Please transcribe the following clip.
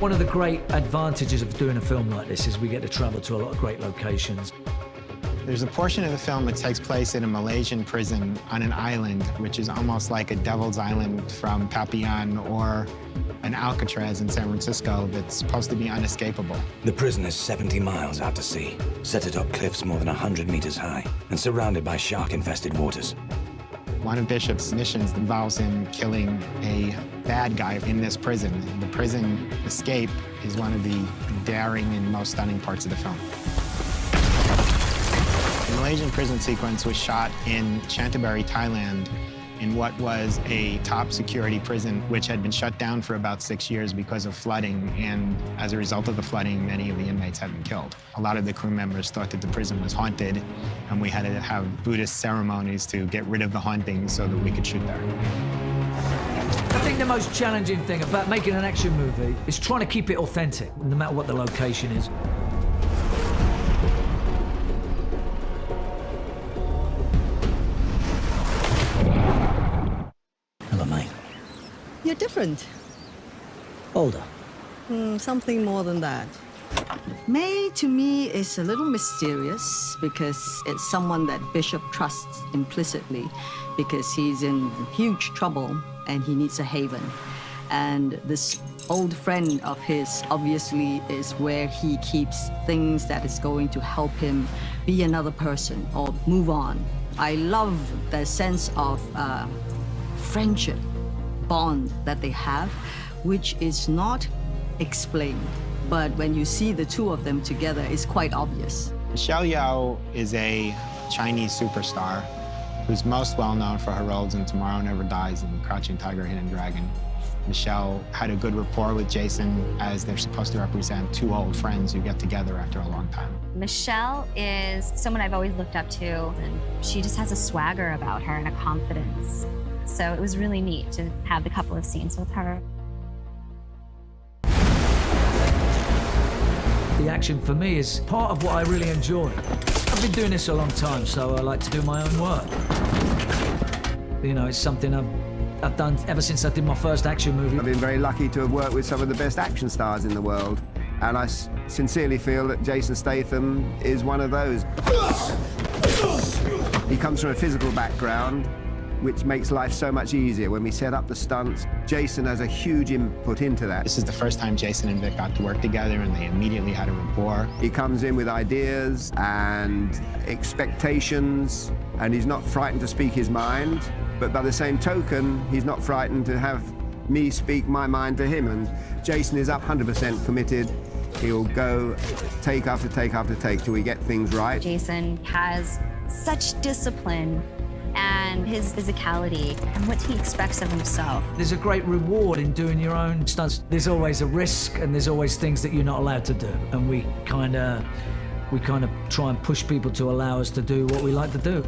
One of the great advantages of doing a film like this is we get to travel to a lot of great locations. There's a portion of the film that takes place in a Malaysian prison on an island, which is almost like a devil's island from Papillon or an Alcatraz in San Francisco that's supposed to be unescapable. The prison is 70 miles out to sea, set atop cliffs more than 100 meters high, and surrounded by shark-infested waters. One of Bishop's missions involves him killing a bad guy in this prison. The prison escape is one of the daring and most stunning parts of the film. The Malaysian prison sequence was shot in Chantaburi, Thailand, in what was a top security prison, which had been shut down for about 6 years because of flooding, and as a result of the flooding, many of the inmates had been killed. A lot of the crew members thought that the prison was haunted, and we had to have Buddhist ceremonies to get rid of the haunting so that we could shoot there. I think the most challenging thing about making an action movie is trying to keep it authentic, no matter what the location is. Hello, mate. You're different. Older. Something more than that. May, to me, is a little mysterious because it's someone that Bishop trusts implicitly because he's in huge trouble and he needs a haven. And this old friend of his obviously is where he keeps things that is going to help him be another person or move on. I love the sense of friendship, bond that they have, which is not explained. But when you see the two of them together, it's quite obvious. Michelle Yeoh is a Chinese superstar who's most well known for her roles in Tomorrow Never Dies and Crouching Tiger, Hidden Dragon. Michelle had a good rapport with Jason as they're supposed to represent two old friends who get together after a long time. Michelle is someone I've always looked up to, and she just has a swagger about her and a confidence. So it was really neat to have the couple of scenes with her. The action for me is part of what I really enjoy. I've been doing this a long time, so I like to do my own work. You know, it's something I've done ever since I did my first action movie. I've been very lucky to have worked with some of the best action stars in the world, and I sincerely feel that Jason Statham is one of those. He comes from a physical background, which makes life so much easier. When we set up the stunts, Jason has a huge input into that. This is the first time Jason and Vic got to work together, and they immediately had a rapport. He comes in with ideas and expectations, and he's not frightened to speak his mind, but by the same token, he's not frightened to have me speak my mind to him, and Jason is 100% committed. He'll go take after take after take till we get things right. Jason has such discipline and his physicality and what he expects of himself. There's a great reward in doing your own stunts. There's always a risk and there's always things that you're not allowed to do. And we kind of try and push people to allow us to do what we like to do.